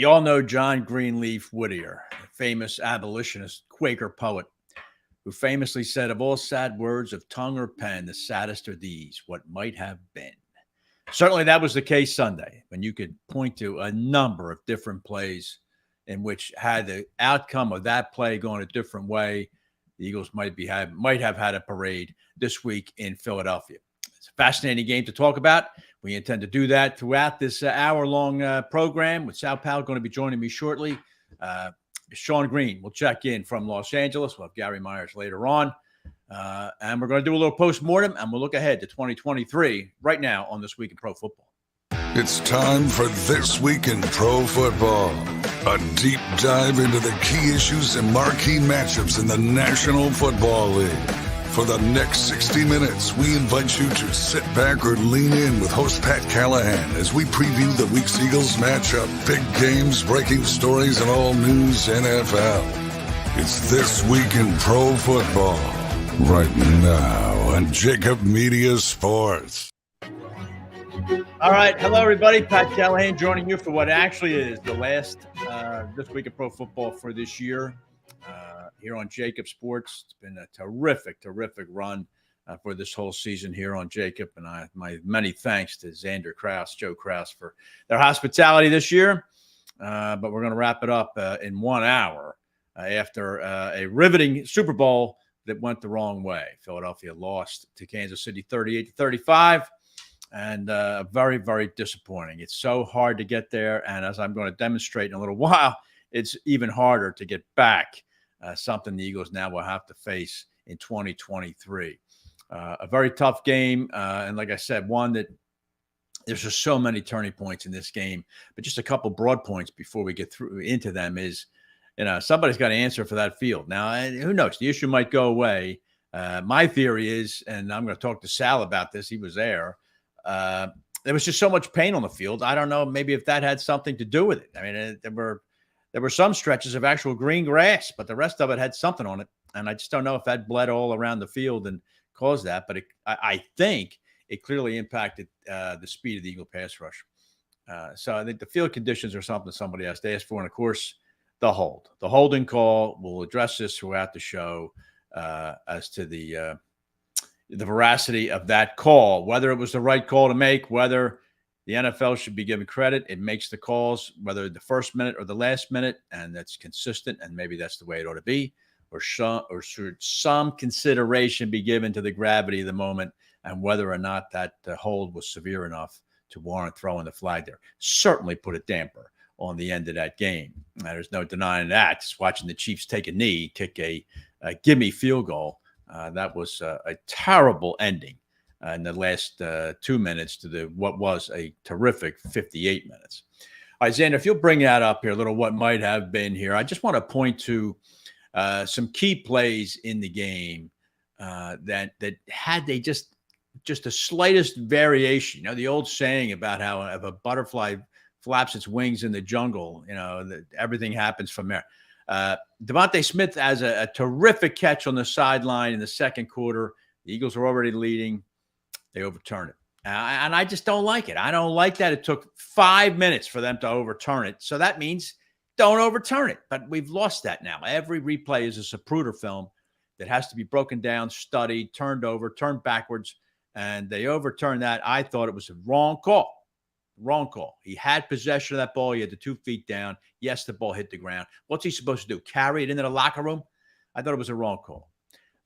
You all know John Greenleaf Whittier, a famous abolitionist Quaker poet, who famously said, "Of all sad words of tongue or pen, the saddest are these, what might have been." Certainly that was the case Sunday, when you could point to a number of different plays in which, had the outcome of that play gone a different way, the Eagles might have had a parade this week in Philadelphia. It's a fascinating game to talk about. We intend to do that throughout this hour-long program, with Sal Paolantonio going to be joining me shortly. Sean Green will check in from Los Angeles. We'll have Gary Myers later on. And we're going to do a little post-mortem, and we'll look ahead to 2023 right now on This Week in Pro Football. It's time for This Week in Pro Football, a deep dive into the key issues and marquee matchups in the National Football League. For the next 60 minutes, we invite you to sit back or lean in with host Pat Callahan as we preview the week's Eagles matchup, big games, breaking stories, and all news NFL. It's This Week in Pro Football, right now on JAKIB Media Sports. All right. Hello, everybody. Pat Callahan joining you for what actually is the last This Week in Pro Football for this year here on JAKIB Sports. It's been a terrific run for this whole season here on JAKIB. And my many thanks to Xander Krause, Joe Krause, for their hospitality this year. But we're going to wrap it up in 1 hour after a riveting Super Bowl that went the wrong way. Philadelphia lost to Kansas City 38-35. And very, very disappointing. It's so hard to get there. And as I'm going to demonstrate in a little while, it's even harder to get back, something the Eagles now will have to face in 2023. A very tough game. And like I said, one that there's just so many turning points in this game. But just a couple broad points before we get through into them is, somebody's got to answer for that field. Now, who knows? The issue might go away. My theory is, and I'm going to talk to Sal about this, he was there, there was just so much pain on the field. I don't know, maybe if that had something to do with it. I mean, there were some stretches of actual green grass, but the rest of it had something on it. And I just don't know if that bled all around the field and caused that. But I think it clearly impacted the speed of the Eagle pass rush. So I think the field conditions are something somebody has to ask for. And, of course, the holding call. We'll address this throughout the show as to the veracity of that call, whether it was the right call to make, whether the NFL should be given credit. It makes the calls, whether the first minute or the last minute, and that's consistent, and maybe that's the way it ought to be, or should some consideration be given to the gravity of the moment and whether or not that hold was severe enough to warrant throwing the flag there. Certainly put a damper on the end of that game. There's no denying that. Just watching the Chiefs take a knee, kick a gimme field goal. That was a terrible ending in the last 2 minutes to what was a terrific 58 minutes. All right, Xander, if you'll bring that up here, a little what might have been here. I just want to point to some key plays in the game that had they just the slightest variation. The old saying about how if a butterfly flaps its wings in the jungle, that everything happens from there. Devontae Smith has a terrific catch on the sideline in the second quarter. The Eagles are already leading. They overturn it. And I just don't like it. I don't like that it took 5 minutes for them to overturn it. So that means don't overturn it. But we've lost that now. Every replay is a Zapruder film that has to be broken down, studied, turned over, turned backwards. And they overturned that. I thought it was a wrong call. Wrong call. He had possession of that ball. He had the 2 feet down. Yes, the ball hit the ground. What's he supposed to do? Carry it into the locker room? I thought it was a wrong call.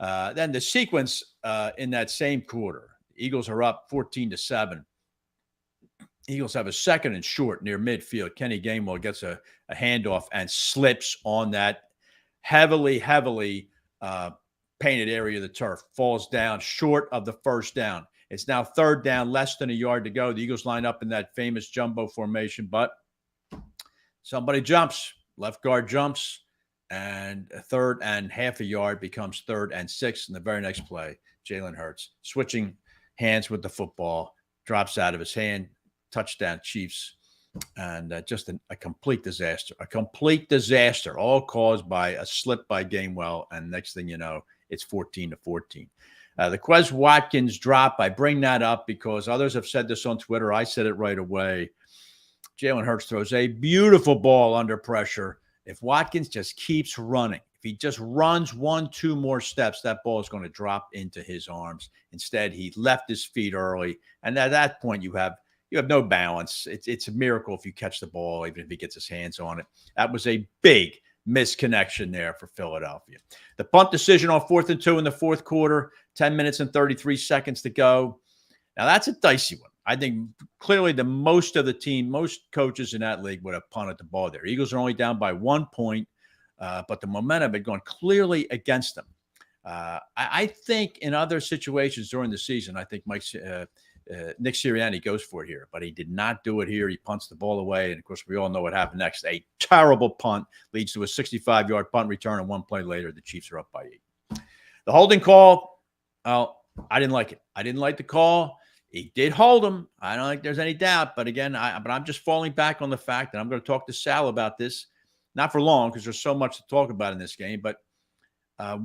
Then the sequence in that same quarter, the Eagles are up 14-7. Eagles have a second and short near midfield. Kenny Gainwell gets a handoff and slips on that heavily painted area of the turf. Falls down short of the first down. It's now third down, less than a yard to go. The Eagles line up in that famous jumbo formation, but somebody jumps. Left guard jumps, and a third and half a yard becomes 3rd and 6. In the very next play, Jalen Hurts switching hands with the football, drops out of his hand, touchdown Chiefs, and just a complete disaster. A complete disaster, all caused by a slip by Gainwell, and next thing you know, it's 14-14. The Quez Watkins drop, I bring that up because others have said this on Twitter. I said it right away. Jalen Hurts throws a beautiful ball under pressure. If Watkins just keeps running, if he just runs 1-2 more steps, that ball is going to drop into his arms. Instead, he left his feet early, and at that point, you have no balance. It's a miracle if you catch the ball, even if he gets his hands on it. That was a big misconnection there for Philadelphia. The punt decision on 4th and 2 in the fourth quarter, 10 minutes and 33 seconds to go. Now, that's a dicey one. I think clearly most coaches in that league would have punted the ball there. Eagles are only down by 1 point, but the momentum had gone clearly against them. I think in other situations during the season, I think Nick Sirianni goes for it here, but he did not do it here. He punts the ball away, and of course, we all know what happened next. A terrible punt leads to a 65-yard punt return, and one play later, the Chiefs are up by 8. The holding call, well, I didn't like it. I didn't like the call. He did hold him. I don't think there's any doubt. But again, I'm just falling back on the fact that I'm going to talk to Sal about this, not for long because there's so much to talk about in this game, but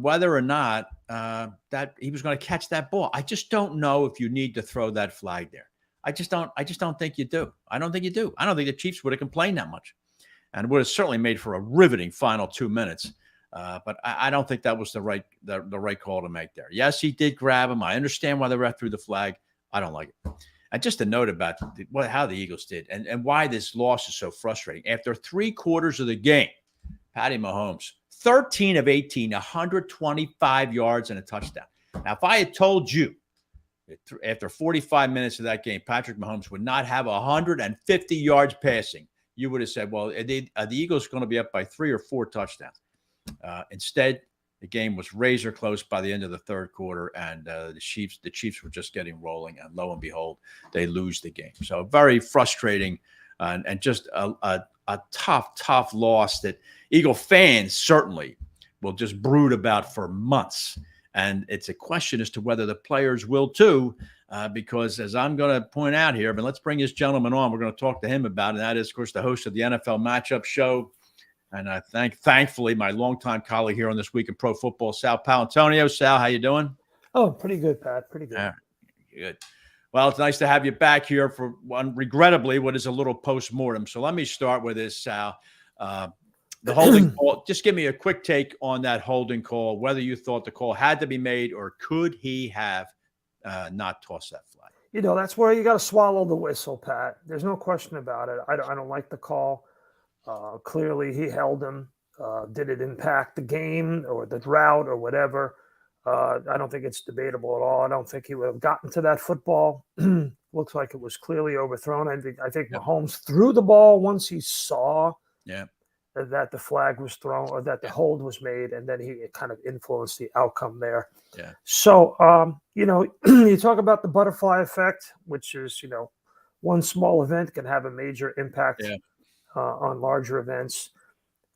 whether or not that he was going to catch that ball. I just don't know if you need to throw that flag there. I just don't think you do. I don't think you do. I don't think the Chiefs would have complained that much, and would have certainly made for a riveting final 2 minutes. But I don't think that was the right call to make there. Yes, he did grab him. I understand why the ref threw the flag. I don't like it. And just a note about how the Eagles did and why this loss is so frustrating. After 3 quarters of the game, Patty Mahomes, 13 of 18, 125 yards and a touchdown. Now, if I had told you after 45 minutes of that game, Patrick Mahomes would not have 150 yards passing, you would have said, well, are the Eagles going to be up by 3 or 4 touchdowns? Instead, the game was razor close by the end of the third quarter, and the Chiefs were just getting rolling, and lo and behold, they lose the game. So very frustrating, and just a tough loss that Eagle fans certainly will just brood about for months. And it's a question as to whether the players will too, because as I'm going to point out here, but let's bring this gentleman on. We're going to talk to him about it. And that is, of course, the host of the NFL Matchup Show. And I thankfully, my longtime colleague here on This Week in Pro Football, Sal Paolantonio. Sal, how you doing? Oh, pretty good, Pat. Pretty good. Good. Well, it's nice to have you back here for one, regrettably, what is a little post-mortem. So let me start with this, Sal. The holding call, just give me a quick take on that holding call, whether you thought the call had to be made or could he have not tossed that flag? That's where you got to swallow the whistle, Pat. There's no question about it. I don't like the call. Clearly, he held him. Did it impact the game or the route or whatever? I don't think it's debatable at all. I don't think he would have gotten to that football. Looks like it was clearly overthrown. I think Mahomes threw the ball once he saw that the flag was thrown or that the hold was made, and then he kind of influenced the outcome there. Yeah. So, you talk about the butterfly effect, which is, one small event can have a major impact on larger events.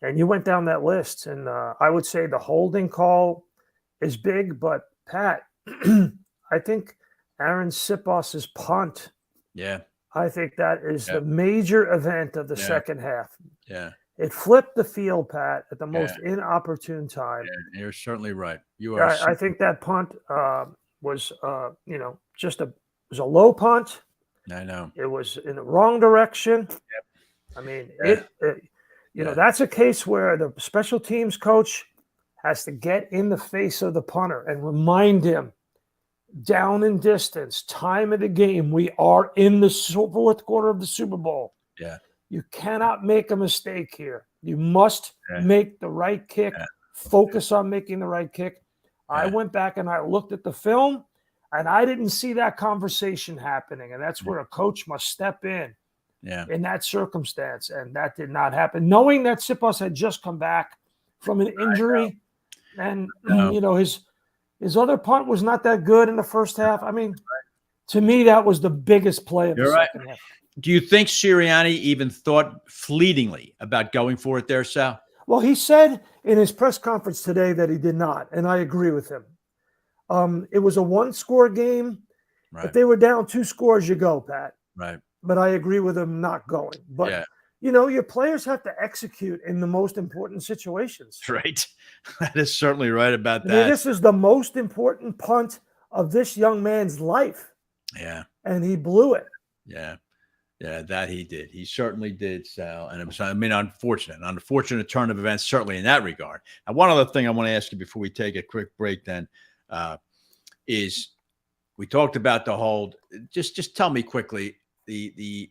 And you went down that list, and I would say the holding call is big, but Pat, I think Aaron Sipos's punt. Yeah. I think that is the major event of the second half. Yeah. It flipped the field, Pat, at the most inopportune time. Yeah, you're certainly right. You are. I think that punt was, was a low punt. I know. It was in the wrong direction. Yep. I mean, that's a case where the special teams coach has to get in the face of the punter and remind him, down in distance, time of the game, we are in the fourth quarter of the Super Bowl. Yeah. You cannot make a mistake here. You must make the right kick, focus on making the right kick. I went back and I looked at the film, and I didn't see that conversation happening, and that's where a coach must step in. Yeah. In that circumstance, and that did not happen. Knowing that Sipos had just come back from an injury, and his other punt was not that good in the first half. I mean, to me, that was the biggest play of the second half. Do you think Sirianni even thought fleetingly about going for it there, Sal? Well, he said in his press conference today that he did not, and I agree with him. It was a one-score game. Right. If they were down 2 scores, you go, Pat. Right. But I agree with him not going. But, your players have to execute in the most important situations. Right. That is certainly right about that. I mean, this is the most important punt of this young man's life. Yeah. And he blew it. Yeah. Yeah, that he did. He certainly did, Sal. And it was, unfortunate turn of events, certainly in that regard. And one other thing I want to ask you before we take a quick break then is we talked about the hold. Just tell me quickly the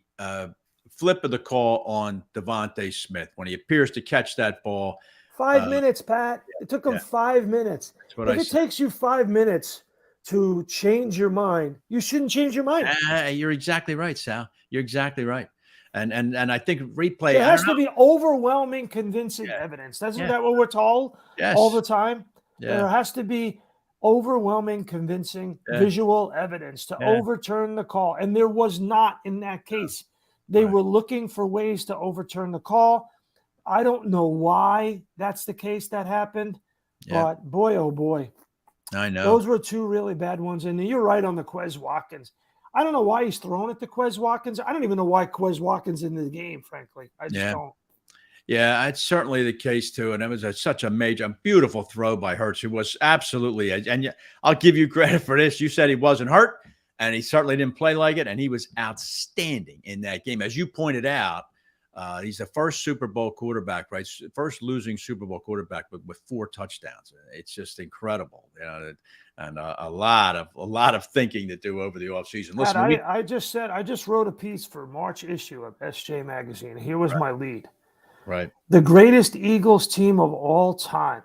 flip of the call on Devontae Smith when he appears to catch that ball. 5 minutes, Pat. It took him 5 minutes. If it takes you 5 minutes to change your mind, you shouldn't change your mind. You're exactly right, Sal. You're exactly right. And I think replay. There has to be overwhelming, convincing evidence. Isn't that what we're told all the time? Yeah. There has to be overwhelming, convincing visual evidence to overturn the call. And there was not in that case. They were looking for ways to overturn the call. I don't know why that's the case that happened, but boy, oh boy. I know. Those were two really bad ones. And you're right on the Quez Watkins. I don't know why he's throwing it to Quez Watkins. I don't even know why Quez Watkins in the game, frankly. I just don't. Yeah, it's certainly the case, too. And it was such a beautiful throw by Hurts, who was absolutely – and I'll give you credit for this. You said he wasn't hurt, and he certainly didn't play like it, and he was outstanding in that game. As you pointed out, he's the first Super Bowl quarterback, right? First losing Super Bowl quarterback with 4 touchdowns. It's just incredible, and a lot of thinking to do over the offseason. Listen, I just wrote a piece for March issue of SJ Magazine. Here was my lead. Right. The greatest Eagles team of all time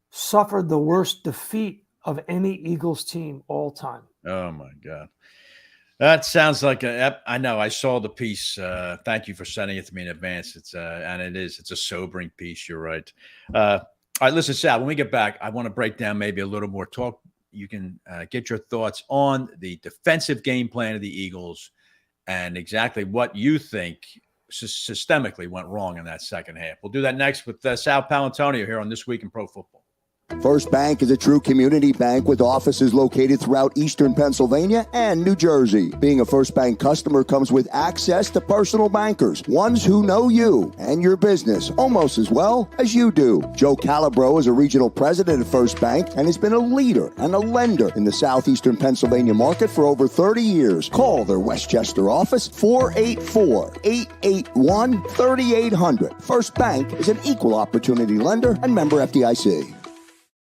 suffered the worst defeat of any Eagles team all time. Oh my God. That sounds like I know. I saw the piece. Thank you for sending it to me in advance. It's a sobering piece. You're right. All right, listen, Sal, when we get back, I want to break down maybe a little more talk. You can get your thoughts on the defensive game plan of the Eagles and exactly what you think systemically went wrong in that second half. We'll do that next with Sal Paolantonio here on This Week in Pro Football. First Bank is a true community bank with offices located throughout eastern Pennsylvania and New Jersey. Being a First Bank customer comes with access to personal bankers, ones who know you and your business almost as well as you do. Joe Calabro is a regional president of First Bank and has been a leader and a lender in the southeastern Pennsylvania market for over 30 years. Call their Westchester office, 484-881-3800. First Bank is an equal opportunity lender and member FDIC.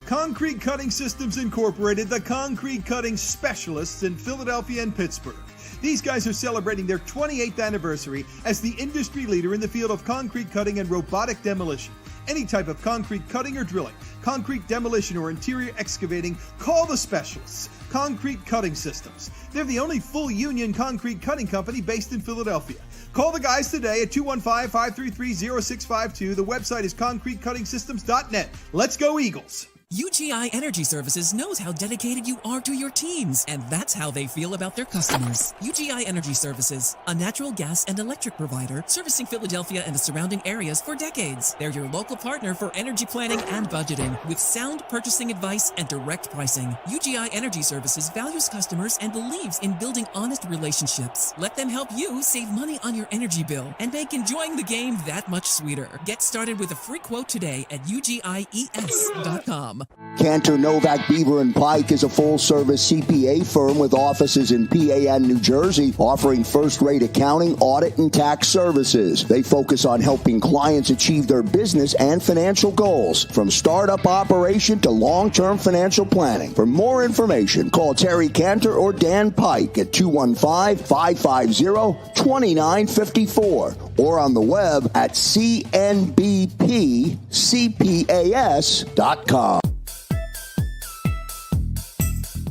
Concrete Cutting Systems Incorporated, the concrete cutting specialists in Philadelphia and Pittsburgh. These guys are celebrating their 28th anniversary as the industry leader in the field of concrete cutting and robotic demolition. Any type of concrete cutting or drilling, concrete demolition or interior excavating, call the specialists. Concrete Cutting Systems. They're the only full union concrete cutting company based in Philadelphia. Call the guys today at 215-533-0652. The website is concretecuttingsystems.net. Let's go Eagles. UGI Energy Services knows how dedicated you are to your teams, and that's how they feel about their customers. UGI Energy Services, a natural gas and electric provider servicing Philadelphia and the surrounding areas for decades. They're your local partner for energy planning and budgeting with sound purchasing advice and direct pricing. UGI Energy Services values customers and believes in building honest relationships. Let them help you save money on your energy bill and make enjoying the game that much sweeter. Get started with a free quote today at UGIES.com. Cantor, Novak, Beaver & Pike is a full-service CPA firm with offices in PA and New Jersey, offering first-rate accounting, audit, and tax services. They focus on helping clients achieve their business and financial goals, from startup operation to long-term financial planning. For more information, call Terry Cantor or Dan Pike at 215-550-2954 or on the web at cnbpcpas.com.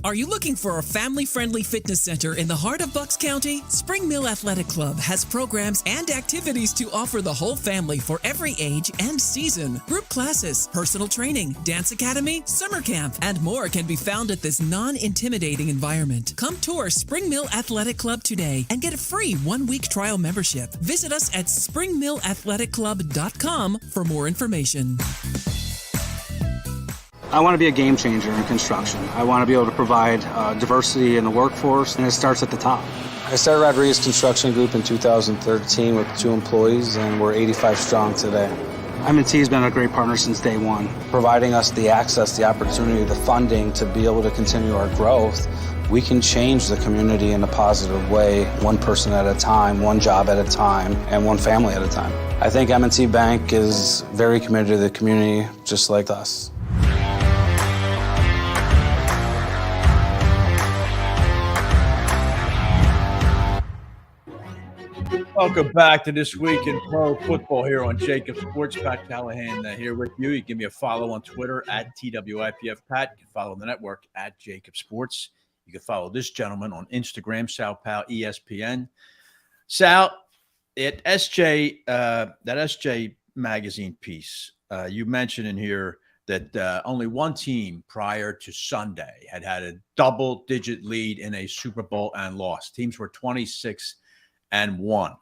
Are you looking for a family-friendly fitness center in the heart of Bucks County? Spring Mill Athletic Club has programs and activities to offer the whole family for every age and season. Group classes, personal training, dance academy, summer camp, and more can be found at this non-intimidating environment. Come tour Spring Mill Athletic Club today and get a free 1-week trial membership. Visit us at springmillathletic.com for more information. I want to be a game changer in construction. I want to be able to provide diversity in the workforce, and it starts at the top. I started Rodriguez Construction Group in 2013 with 2 employees, and we're 85 strong today. M&T has been a great partner since day one, providing us the access, the opportunity, the funding to be able to continue our growth. We can change the community in a positive way, one person at a time, one job at a time, and one family at a time. I think M&T Bank is very committed to the community, just like us. Welcome back to This Week in Pro Football here on JAKIB Sports. Pat Callahan here with you. You can give me a follow on Twitter at TWIPF Pat. You can follow the network at JAKIB Sports. You can follow this gentleman on Instagram, Sal Pao ESPN. Sal, at SJ, that SJ magazine piece, you mentioned in here that only one team prior to Sunday had a double-digit lead in a Super Bowl and lost. Teams were 26-1.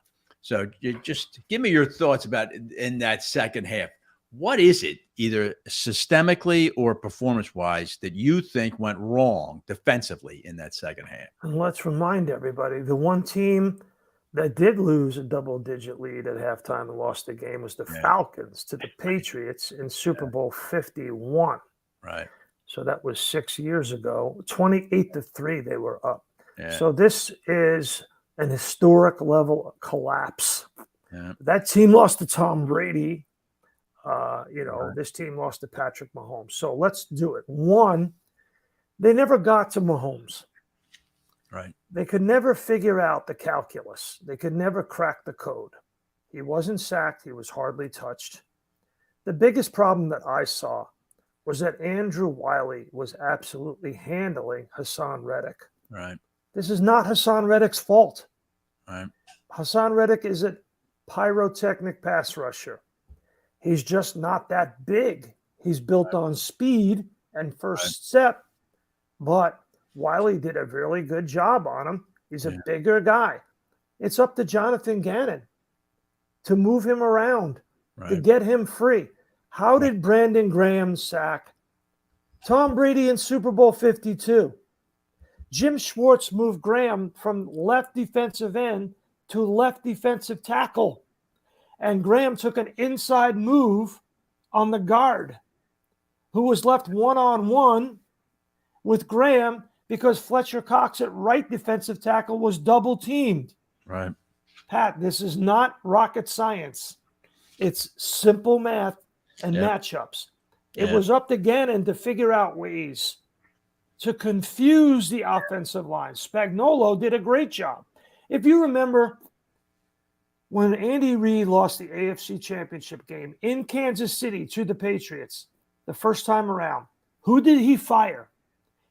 So you just give me your thoughts about in that second half. What is it, either systemically or performance-wise, that you think went wrong defensively in that second half? And let's remind everybody, the one team that did lose a double-digit lead at halftime and lost the game was the Falcons to the Patriots in Super Bowl 51. Right. So that was 6 years ago. 28-3 they were up. Yeah. So this is an historic level of collapse. Yeah. That team lost to Tom Brady. This team lost to Patrick Mahomes. So let's do it. One, they never got to Mahomes. Right. They could never figure out the calculus. They could never crack the code. He wasn't sacked. He was hardly touched. The biggest problem that I saw was that Andrew Wiley was absolutely handling Hassan Reddick. Right. This is not Hassan Reddick's fault. Right. Hassan Reddick is a pyrotechnic pass rusher. He's just not that big. He's built on speed and first step, but Wiley did a really good job on him. He's a bigger guy. It's up to Jonathan Gannon to move him around, to get him free. How did Brandon Graham sack Tom Brady in Super Bowl 52? Jim Schwartz moved Graham from left defensive end to left defensive tackle. And Graham took an inside move on the guard, who was left one-on-one with Graham because Fletcher Cox at right defensive tackle was double teamed. Right. Pat, this is not rocket science. It's simple math and matchups. It was up to Gannon to figure out ways to confuse the offensive line. Spagnuolo did a great job. If you remember, when Andy Reid lost the AFC Championship game in Kansas City to the Patriots the first time around, who did he fire?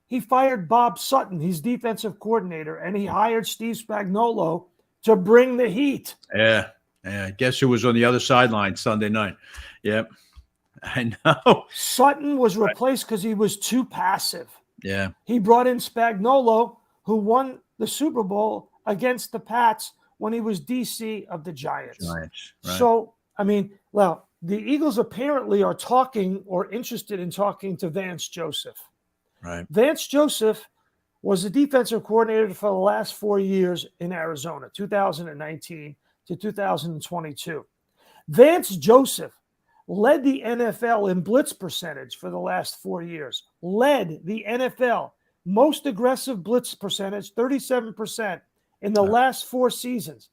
He fired Bob Sutton, his defensive coordinator, and he hired Steve Spagnuolo to bring the heat. Yeah. Guess who was on the other sideline Sunday night? Yep. I know. Sutton was replaced because he was too passive. Yeah. He brought in Spagnuolo, who won the Super Bowl against the Pats when he was DC of the Giants. Right. So, the Eagles apparently are talking or interested in talking to Vance Joseph. Right. Vance Joseph was the defensive coordinator for the last 4 years in Arizona, 2019 to 2022. Vance Joseph led the NFL in blitz percentage for the last 4 years. Led the NFL. Most aggressive blitz percentage, 37% in the last 4 seasons.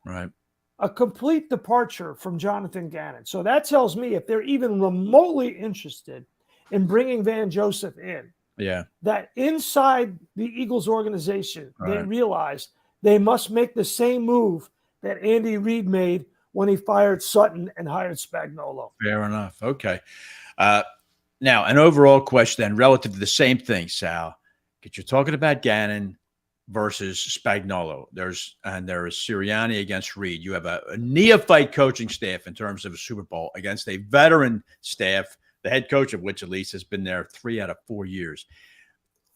Right. A complete departure from Jonathan Gannon. So that tells me if they're even remotely interested in bringing Van Joseph in, that inside the Eagles organization, they realize they must make the same move that Andy Reid made when he fired Sutton and hired Spagnuolo. Fair enough. Okay. Now, an overall question then relative to the same thing, Sal, because you're talking about Gannon versus Spagnuolo. There is Sirianni against Reid. You have a neophyte coaching staff in terms of a Super Bowl against a veteran staff, the head coach of which at least has been there 3 out of 4 years.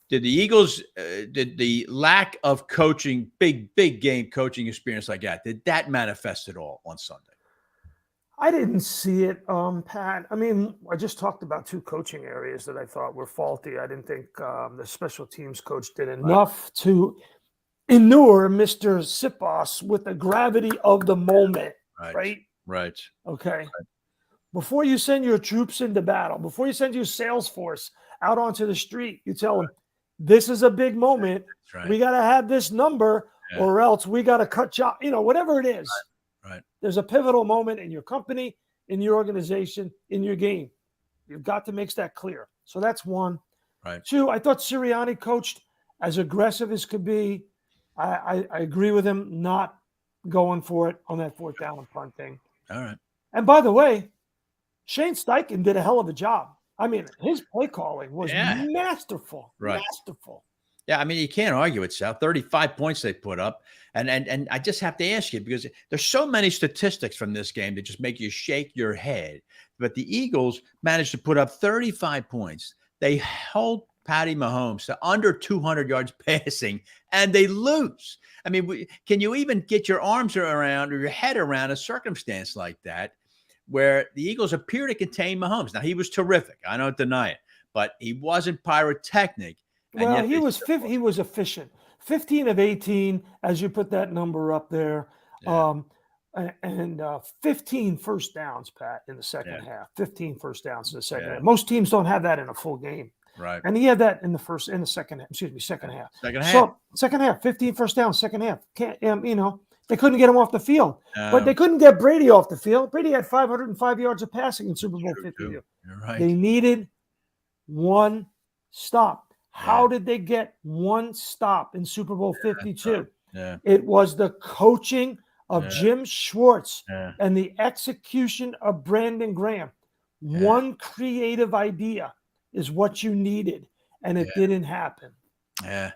Did the Eagles, did the lack of coaching, big game coaching experience like that, did that manifest at all on Sunday? I didn't see it, Pat. I just talked about 2 coaching areas that I thought were faulty. I didn't think the special teams coach did enough to inure Mr. Sipos with the gravity of the moment, right? Right. Okay. Before you send your troops into battle, before you send your sales force out onto the street, you tell them, this is a big moment. That's right. We got to have this number or else we got to cut job, whatever it is. Right. There's a pivotal moment in your company, in your organization, in your game. You've got to make that clear. So that's one. Right. Two, I thought Sirianni coached as aggressive as could be. I agree with him not going for it on that 4th down and punt thing. All right. And by the way, Shane Steichen did a hell of a job. I mean, his play calling was masterful. Right. Masterful. Yeah, I mean, you can't argue it, Sal. 35 points they put up. And I just have to ask you, because there's so many statistics from this game that just make you shake your head. But the Eagles managed to put up 35 points. They held Patty Mahomes to under 200 yards passing, and they lose. I mean, can you even get your arms around or your head around a circumstance like that where the Eagles appear to contain Mahomes? Now, he was terrific. I don't deny it. But he wasn't pyrotechnic. Well, he was efficient. 15 of 18, as you put that number up there. Yeah. And 15 first downs, Pat, in the second half. 15 first downs in the second half. Yeah. Most teams don't have that in a full game. Right. And he had that in the second half. Second half. So second half, 15 first downs, second half. They couldn't get him off the field. But they couldn't get Brady off the field. Brady had 505 yards of passing in Super Bowl 52. You're right. They needed one stop. How did they get one stop in Super Bowl 52? Yeah. It was the coaching of Jim Schwartz and the execution of Brandon Graham. One creative idea is what you needed, and it didn't happen. Yeah.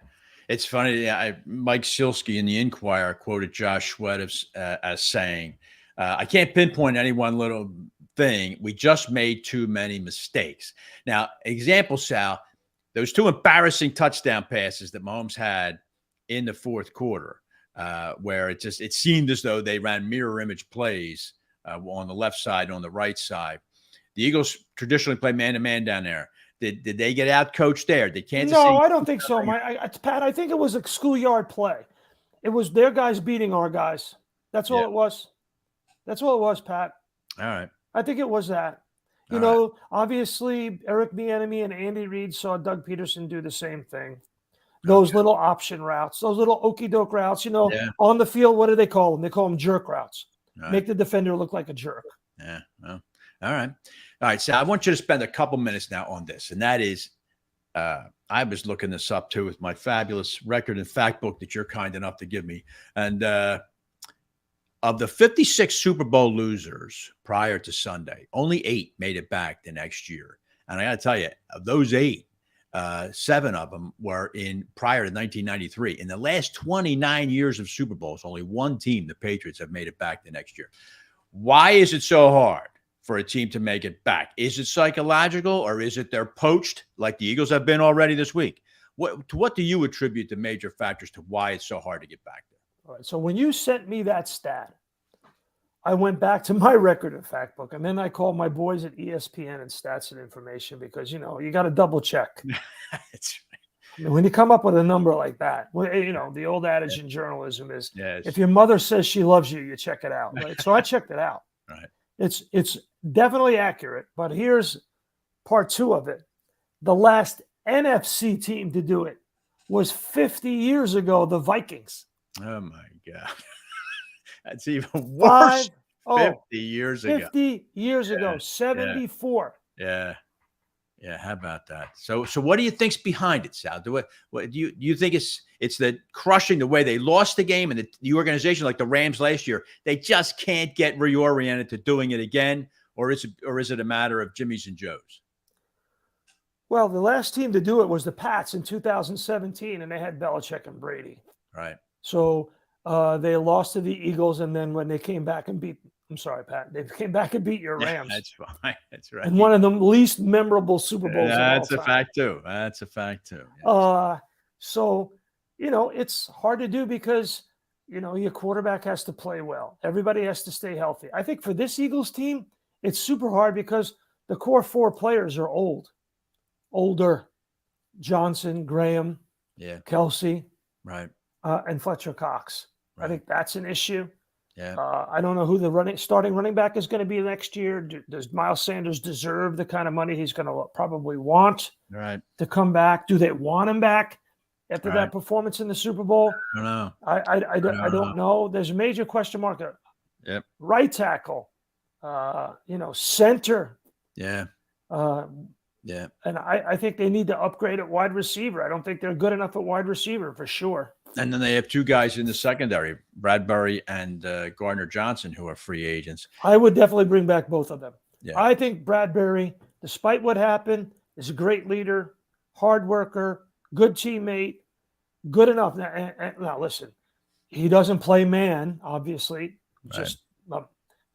It's funny. Mike Silsky in the Inquirer quoted Josh Sweat as saying, I can't pinpoint any one little thing. We just made too many mistakes. Now, example, Sal, those 2 embarrassing touchdown passes that Mahomes had in the 4th quarter, where it seemed as though they ran mirror image plays on the left side and on the right side. The Eagles traditionally play man-to-man down there. Did they get out coached there? Did Kansas City? No, I don't think so, Pat. I think it was a schoolyard play. It was their guys beating our guys. That's all it was. That's all it was, Pat. All right. I think it was that. Obviously, Eric Bieniemy and Andy Reid saw Doug Peterson do the same thing. Those little option routes, those little okey-doke routes, on the field, what do they call them? They call them jerk routes. Right. Make the defender look like a jerk. Yeah. Well, all right. All right. So I want you to spend a couple minutes now on this. And that is, I was looking this up too with my fabulous record and fact book that you're kind enough to give me. And of the 56 Super Bowl losers prior to Sunday, only 8 made it back the next year. And I got to tell you, of those 8, 7 of them were prior to 1993. In the last 29 years of Super Bowls, only one team, the Patriots, have made it back the next year. Why is it so hard for a team to make it back? Is it psychological, or is it they're poached like the Eagles have been already this week? What do you attribute the major factors to why it's so hard to get back there? All right. So when you sent me that stat, I went back to my record and fact book, and then I called my boys at ESPN and Stats and Information because, you got to double check. That's right. When you come up with a number like that, the old adage in journalism is if your mother says she loves you, you check it out. Right? So I checked it out. Right. It's definitely accurate, but here's part 2 of it. The last NFC team to do it was 50 years ago, the Vikings. Oh, my God. That's even worse. 50 years ago. 50 years ago, 74. Yeah. Yeah, how about that? So what do you think's behind it, Sal? Do you think it's the crushing the way they lost the game, and the organization, like the Rams last year, they just can't get reoriented to doing it again, or is it a matter of Jimmy's and Joe's? Well, the last team to do it was the Pats in 2017, and they had Belichick and Brady. Right. So they lost to the Eagles, and then when they came back and beat – I'm sorry, Pat. They came back and beat your Rams. That's fine. That's right. And one of the least memorable Super Bowls of all time. That's a fact, too. Yes. So, it's hard to do because, your quarterback has to play well. Everybody has to stay healthy. I think for this Eagles team, it's super hard because the core 4 players are older. Johnson, Graham, Kelsey, right, and Fletcher Cox. Right. I think that's an issue. Yeah. I don't know who the starting running back is going to be next year. Does Miles Sanders deserve the kind of money he's going to probably want Right. to come back? Do they want him back after Right. that performance in the Super Bowl? I don't know. I don't know. There's a major question mark. Yep. Right tackle, center. Yeah. Yeah. And I think they need to upgrade at wide receiver. I don't think they're good enough at wide receiver for sure. And then they have two guys in the secondary, Bradbury and Gardner Johnson, who are free agents. I would definitely bring back both of them. Yeah. I think Bradbury, despite what happened, is a great leader, hard worker, good teammate, good enough. Now listen, he doesn't play man, obviously. Right. Just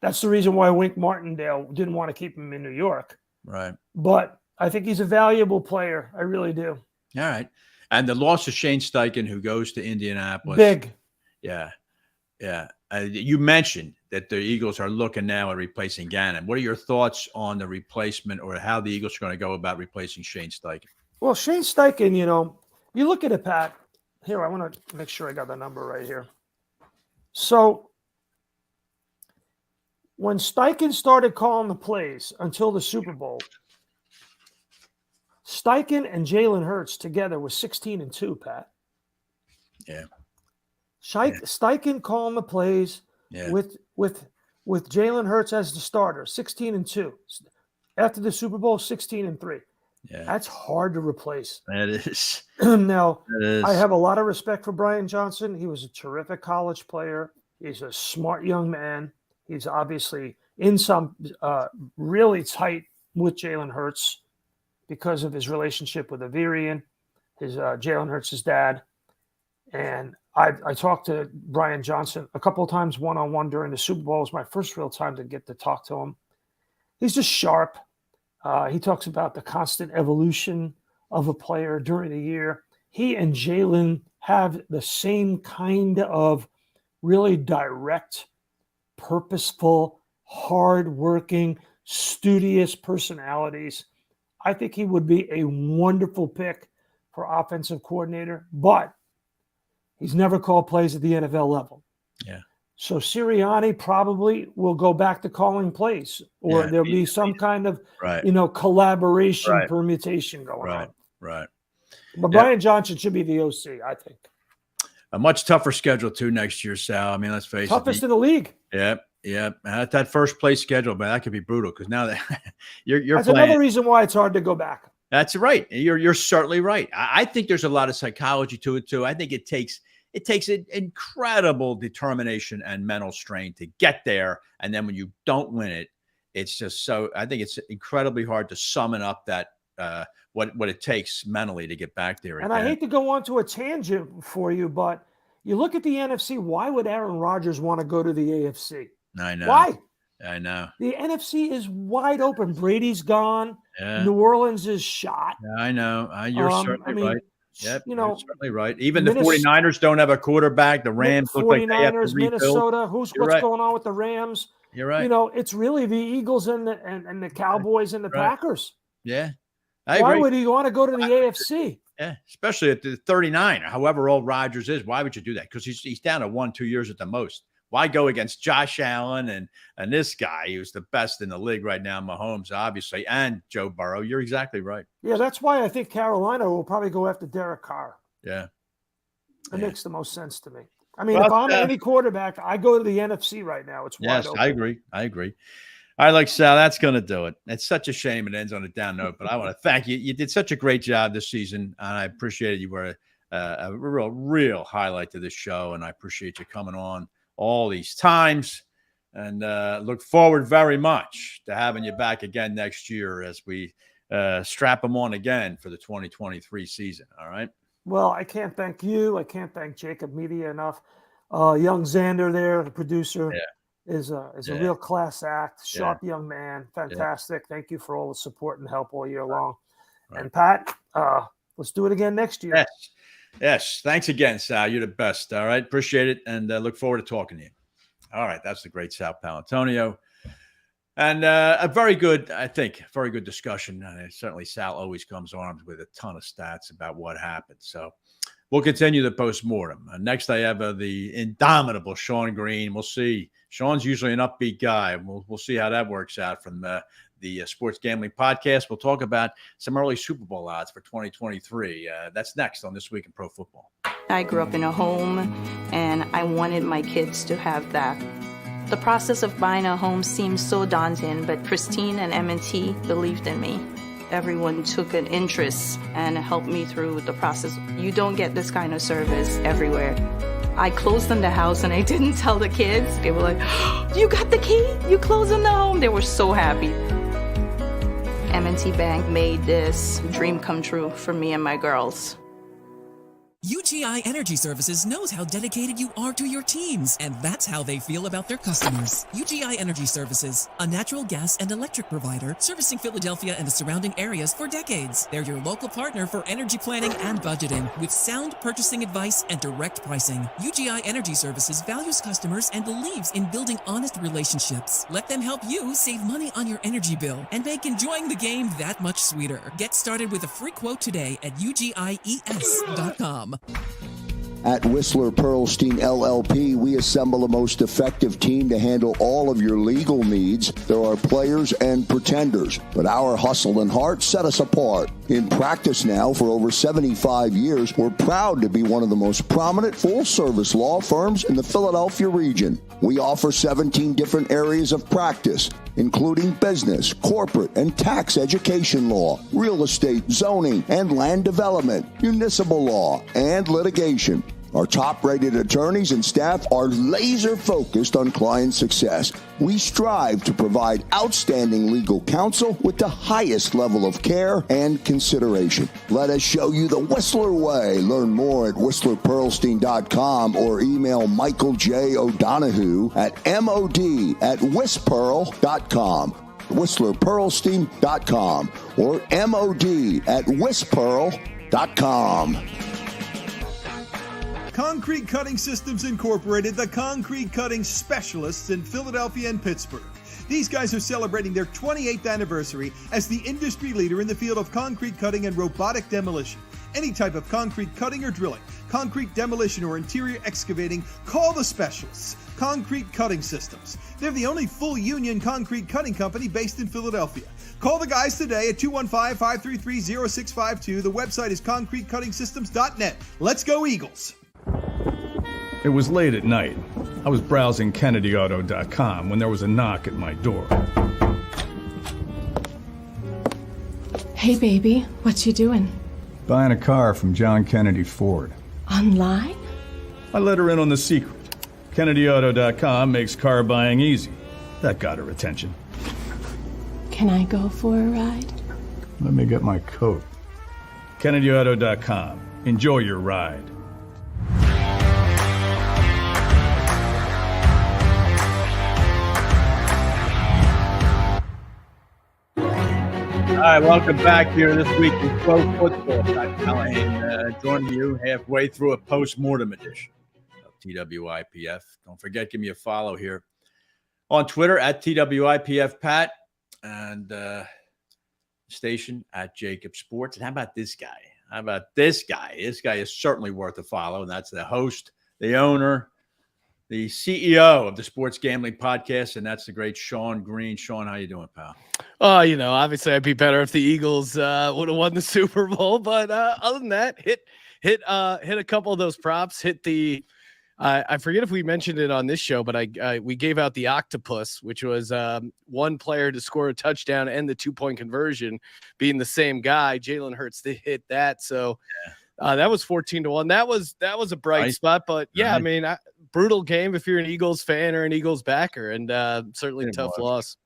that's the reason why Wink Martindale didn't want to keep him in New York. Right. But I think he's a valuable player. I really do. All right. And the loss of Shane Steichen, who goes to Indianapolis. Big. Yeah. Yeah. You mentioned that the Eagles are looking now at replacing Gannon. What are your thoughts on the replacement or how the Eagles are going to go about replacing Shane Steichen? Well, Shane Steichen, you look at it, Pat. Here, I want to make sure I got the number right here. So when Steichen started calling the plays until the Super Bowl, Steichen and Jalen Hurts together was 16-2, Pat. Yeah. Steichen calling the plays with Jalen Hurts as the starter, 16-2. After the Super Bowl, 16-3. Yeah. That's hard to replace. That is. Now, That is. I have a lot of respect for Brian Johnson. He was a terrific college player. He's a smart young man. He's obviously in some really tight with Jalen Hurts because of his relationship with Averian, his Jalen Hurts' dad. And I talked to Brian Johnson a couple of times one-on-one during the Super Bowl. It was my first real time to get to talk to him. He's just sharp. He talks about the constant evolution of a player during the year. He and Jalen have the same kind of really direct, purposeful, hardworking, studious personalities. I think he would be a wonderful pick for offensive coordinator, but he's never called plays at the NFL level. Yeah. So Sirianni probably will go back to calling plays, or there'll be some kind of, collaboration permutation going on. Right. But Brian Johnson should be the OC, I think. A much tougher schedule too next year, Sal. I mean, let's face it. Toughest in the league. Yep. That first place schedule, man, that could be brutal because now that you're That's playing. another reason why it's hard to go back. That's right. You're certainly right. I think there's a lot of psychology to it too. I think it takes an incredible determination and mental strain to get there, and then when you don't win it, it's just so. I think it's incredibly hard to summon up that what it takes mentally to get back there. And I hate to go on to a tangent for you, but you look at the NFC. Why would Aaron Rodgers want to go to the AFC? I know. Why? I know. The NFC is wide open. Brady's gone. Yeah. New Orleans is shot. I know. You're certainly right. Yep, you're certainly right. Even the 49ers don't have a quarterback. The Rams look like they have to rebuild. Minnesota. What's going on with the Rams? You're right. It's really the Eagles and the Cowboys and the Packers. Yeah. Why would he want to go to the AFC? Yeah, especially at the 39, however old Rodgers is. Why would you do that? Because he's down to 1-2 years at the most. Why go against Josh Allen and this guy who's the best in the league right now, Mahomes, obviously, and Joe Burrow? You're exactly right. Yeah, that's why I think Carolina will probably go after Derek Carr. Yeah. It makes the most sense to me. I mean, if I'm any quarterback, I go to the NFC right now. It's wide open. I agree. All right, Sal, that's going to do it. It's such a shame it ends on a down note, but I want to thank you. You did such a great job this season, and I appreciate it. You were a real highlight to this show, and I appreciate you coming on all these times, and look forward very much to having you back again next year as we strap them on again for the 2023 season. All right. Well, I can't thank you. I can't thank Jacob Media enough. Young Xander there, the producer, is a real class act, sharp young man, fantastic. Thank you for all the support and help all year long. Right. And Pat, let's do it again next year. Yes. Thanks again, Sal. You're the best. All right. Appreciate it. And look forward to talking to you. All right. That's the great Sal Paolantonio. And a very good discussion. Certainly Sal always comes armed with a ton of stats about what happened. So we'll continue the post-mortem. Next, I have the indomitable Sean Green. We'll see. Sean's usually an upbeat guy. We'll see how that works out from the Sports Gambling Podcast. We'll talk about some early Super Bowl odds for 2023. That's next on This Week in Pro Football. I grew up in a home, and I wanted my kids to have that. The process of buying a home seemed so daunting, but Christine and M&T believed in me. Everyone took an interest and helped me through the process. You don't get this kind of service everywhere. I closed on the house and I didn't tell the kids. They were like, oh, you got the key? You closed on the home? They were so happy. M&T Bank made this dream come true for me and my girls. UGI Energy Services knows how dedicated you are to your teams, and that's how they feel about their customers. UGI Energy Services, a natural gas and electric provider servicing Philadelphia and the surrounding areas for decades. They're your local partner for energy planning and budgeting with sound purchasing advice and direct pricing. UGI Energy Services values customers and believes in building honest relationships. Let them help you save money on your energy bill and make enjoying the game that much sweeter. Get started with a free quote today at ugies.com. At Whistler Pearlstein LLP, we assemble the most effective team to handle all of your legal needs. There are players and pretenders, but our hustle and heart set us apart. In practice now for over 75 years, we're proud to be one of the most prominent full-service law firms in the Philadelphia region. We offer 17 different areas of practice, including business, corporate, and tax education law, real estate, zoning, and land development, municipal law, and litigation. Our top-rated attorneys and staff are laser-focused on client success. We strive to provide outstanding legal counsel with the highest level of care and consideration. Let us show you the Whistler way. Learn more at WhistlerPearlstein.com or email Michael J. O'Donohue at mod@WhisPearl.com. WhistlerPearlstein.com or mod@WhisPearl.com. Concrete Cutting Systems Incorporated, the concrete cutting specialists in Philadelphia and Pittsburgh. These guys are celebrating their 28th anniversary as the industry leader in the field of concrete cutting and robotic demolition. Any type of concrete cutting or drilling, concrete demolition or interior excavating, call the specialists. Concrete Cutting Systems. They're the only full union concrete cutting company based in Philadelphia. Call the guys today at 215-533-0652. The website is concretecuttingsystems.net. Let's go Eagles. It was late at night. I was browsing KennedyAuto.com when there was a knock at my door. Hey, baby, what you doing? Buying a car from John Kennedy Ford. Online? I let her in on the secret. KennedyAuto.com makes car buying easy. That got her attention. Can I go for a ride? Let me get my coat. KennedyAuto.com. Enjoy your ride. All right, welcome back here this week in Pro Football. Callahan joining you halfway through a post-mortem edition of TWIPF. Don't forget, give me a follow here on Twitter at TWIPFPat and station at JAKIB Sports. And how about this guy? This guy is certainly worth a follow, and that's the host, the owner, the CEO of the Sports Gambling Podcast, and that's the great Sean Green. Sean, how you doing, pal? Obviously I'd be better if the Eagles would have won the Super Bowl, but other than that, hit a couple of those props. Hit the I forget if we mentioned it on this show, but we gave out the octopus, which was one player to score a touchdown and the 2-point conversion being the same guy. Jalen Hurts hit that, so that was 14-1. That was a bright spot, but yeah, I mean, brutal game if you're an Eagles fan or an Eagles backer, and certainly a tough loss.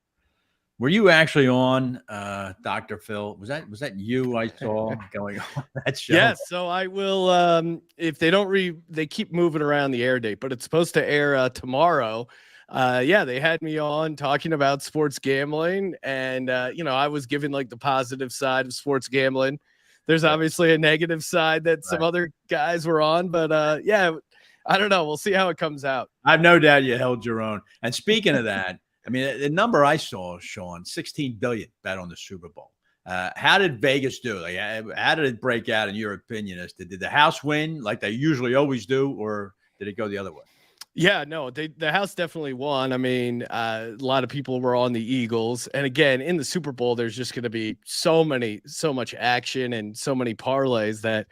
Were you actually on Dr. Phil? Was that you I saw going on that show? Yes. So I will, if they don't they keep moving around the air date, but it's supposed to air tomorrow. They had me on talking about sports gambling, and I was giving like the positive side of sports gambling. There's obviously a negative side that some other guys were on, but I don't know. We'll see how it comes out. I've no doubt you held your own. And speaking of that, I mean, the number I saw, Sean, 16 billion bet on the Super Bowl. How did Vegas do? Like, how did it break out in your opinion? Did the house win like they usually always do, or did it go the other way? Yeah, no, the house definitely won. I mean, a lot of people were on the Eagles, and again, in the Super Bowl, there's just going to be so much action and so many parlays that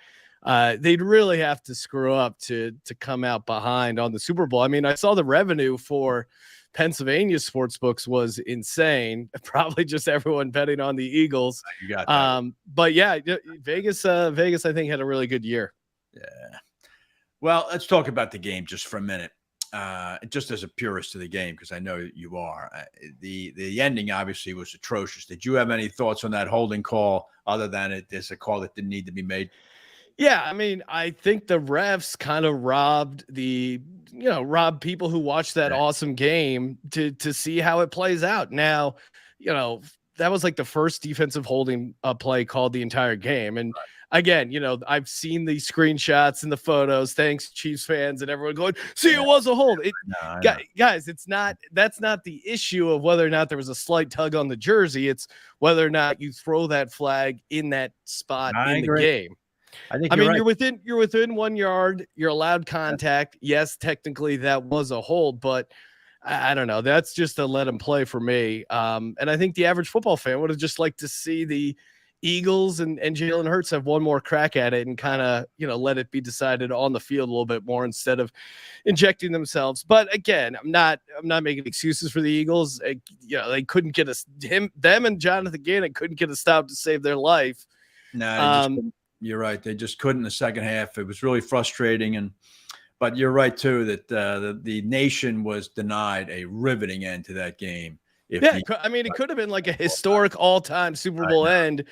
they'd really have to screw up to come out behind on the Super Bowl. I mean, I saw the revenue for Pennsylvania sports books was insane. Probably just everyone betting on the Eagles. You got that. But yeah, Vegas, I think had a really good year. Yeah. Well, let's talk about the game just for a minute. Just as a purist to the game, because I know you are. The ending obviously was atrocious. Did you have any thoughts on that holding call other than it's a call that didn't need to be made? Yeah, I mean, I think the refs kind of robbed people who watched that awesome game to see how it plays out. Now, that was like the first defensive holding play called the entire game. And again, I've seen the screenshots and the photos. Thanks, Chiefs fans and everyone going, see, it was a hold. Guys, that's not the issue of whether or not there was a slight tug on the jersey. It's whether or not you throw that flag in that spot in the game. I mean, right. you're within 1 yard. You're allowed contact. Yes, technically that was a hold, but I don't know. That's just a let him play for me. And I think the average football fan would have just liked to see the Eagles and Jalen Hurts have one more crack at it and kind of, let it be decided on the field a little bit more instead of injecting themselves. But again, I'm not making excuses for the Eagles. They couldn't get them and Jonathan Gannon couldn't get a stop to save their life. No, you're right. They just couldn't in the second half. It was really frustrating. But you're right too, that the nation was denied a riveting end to that game. It could have been like a historic all-time Super Bowl end.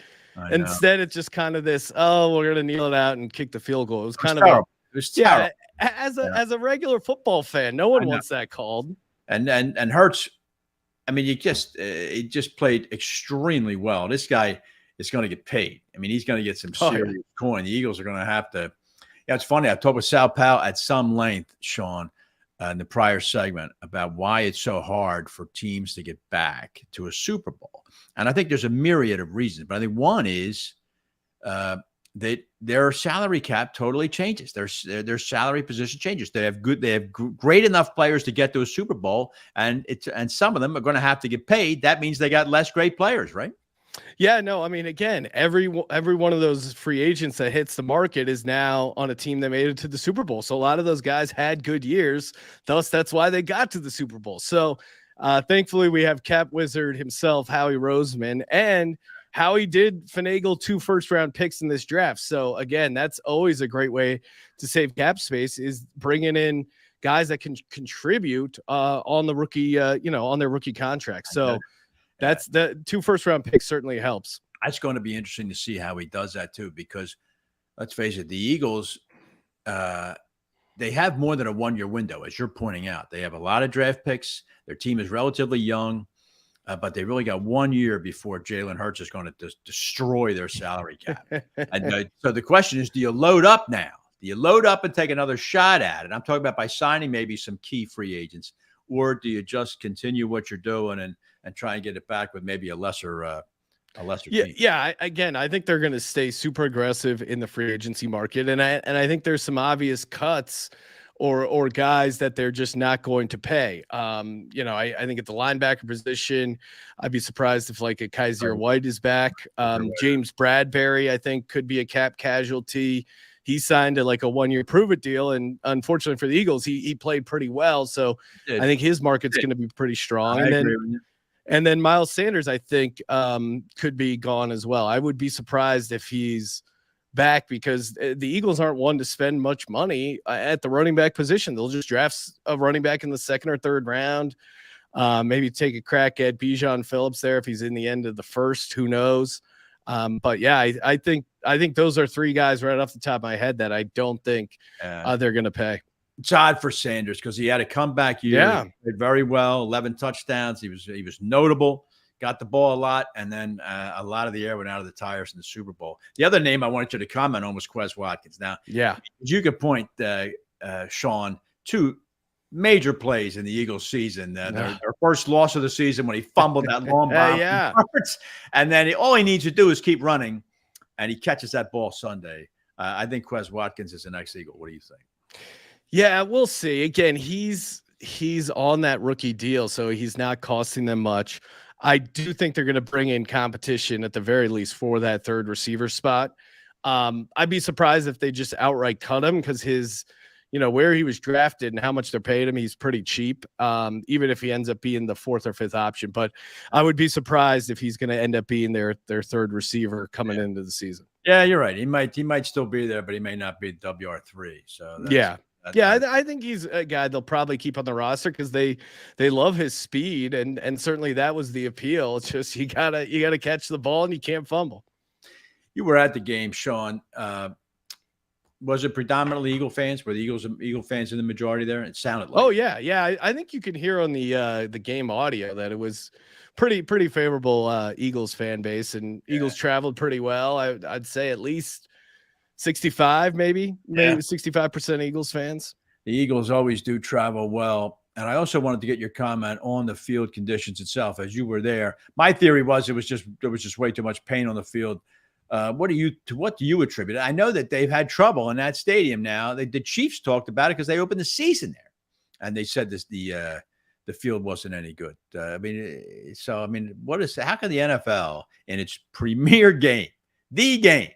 Instead, it's just kind of this, we're going to kneel it out and kick the field goal. It was kind of terrible. It was terrible. As a regular football fan, no one wants that called. And Hurts, I mean, he just played extremely well. This guy is going to get paid. I mean, he's going to get some serious coin. The Eagles are going to have to. Yeah, it's funny. I talked with Sal Paolantonio at some length, Sean, in the prior segment about why it's so hard for teams to get back to a Super Bowl. And I think there's a myriad of reasons, but I think one is that their salary cap totally changes. Their salary position changes. They have great enough players to get to a Super Bowl, and some of them are going to have to get paid. That means they got less great players, right? Yeah, no, I mean, again, every one of those free agents that hits the market is now on a team that made it to the Super Bowl. So a lot of those guys had good years. Thus, that's why they got to the Super Bowl. So thankfully, we have Cap Wizard himself, Howie Roseman, and Howie did finagle 2 first-round picks in this draft. So again, that's always a great way to save cap space, is bringing in guys that can contribute on the rookie, on their rookie contract. So that's the 2 first-round picks certainly helps. That's going to be interesting to see how he does that too, because let's face it, the Eagles, they have more than a 1-year window, as you're pointing out. They have a lot of draft picks. Their team is relatively young, but they really got 1 year before Jalen Hurts is going to destroy their salary cap. And so the question is, do you load up now? Do you load up and take another shot at it? I'm talking about by signing maybe some key free agents, or do you just continue what you're doing and try and get it back with maybe a lesser team? Yeah. Again, I think they're going to stay super aggressive in the free agency market, and I think there's some obvious cuts or guys that they're just not going to pay. I think at the linebacker position, I'd be surprised if like a Kaiser White is back. James Bradbury, I think, could be a cap casualty. He signed a 1-year prove-it deal, and unfortunately for the Eagles, he played pretty well. So I think his market's going to be pretty strong. And then Miles Sanders, I think, could be gone as well. I would be surprised if he's back, because the Eagles aren't one to spend much money at the running back position. They'll just draft a running back in the 2nd or 3rd round. Maybe take a crack at Bijan Phillips there if he's in the end of the 1st. Who knows? But yeah, I think those are 3 guys right off the top of my head that I don't think they're going to pay. It's odd for Sanders because he had a comeback year. Yeah. He did very well, 11 touchdowns. He was notable, got the ball a lot, and then a lot of the air went out of the tires in the Super Bowl. The other name I wanted you to comment on was Quez Watkins. Now, yeah, you could point, Sean, to major plays in the Eagles season. Their first loss of the season when he fumbled that long bomb. Yeah. And then all he needs to do is keep running, and he catches that ball Sunday. I think Quez Watkins is the next Eagle. What do you think? Yeah, we'll see. Again, he's on that rookie deal, so he's not costing them much. I do think they're going to bring in competition at the very least for that third receiver spot. I'd be surprised if they just outright cut him, because his, where he was drafted and how much they're paying him, he's pretty cheap, even if he ends up being the fourth or fifth option. But I would be surprised if he's going to end up being their third receiver coming into the season. Yeah, you're right. He might still be there, but he may not be WR3. So I think he's a guy they'll probably keep on the roster because they love his speed, and certainly that was the appeal. It's just you gotta catch the ball and you can't fumble. You were at the game, Sean. Was it predominantly Eagle fans? Were the Eagle fans in the majority there? It sounded like. Oh yeah. I think you can hear on the game audio that it was pretty favorable Eagles fan base, and Eagles traveled pretty well. I'd say at least 65, maybe 65% Eagles fans. The Eagles always do travel well. And I also wanted to get your comment on the field conditions itself, as you were there. My theory was there was just way too much pain on the field. What do you attribute it? I know that they've had trouble in that stadium now. The Chiefs talked about it because they opened the season there, and they said the field wasn't any good. How can the NFL in its premier game, the game,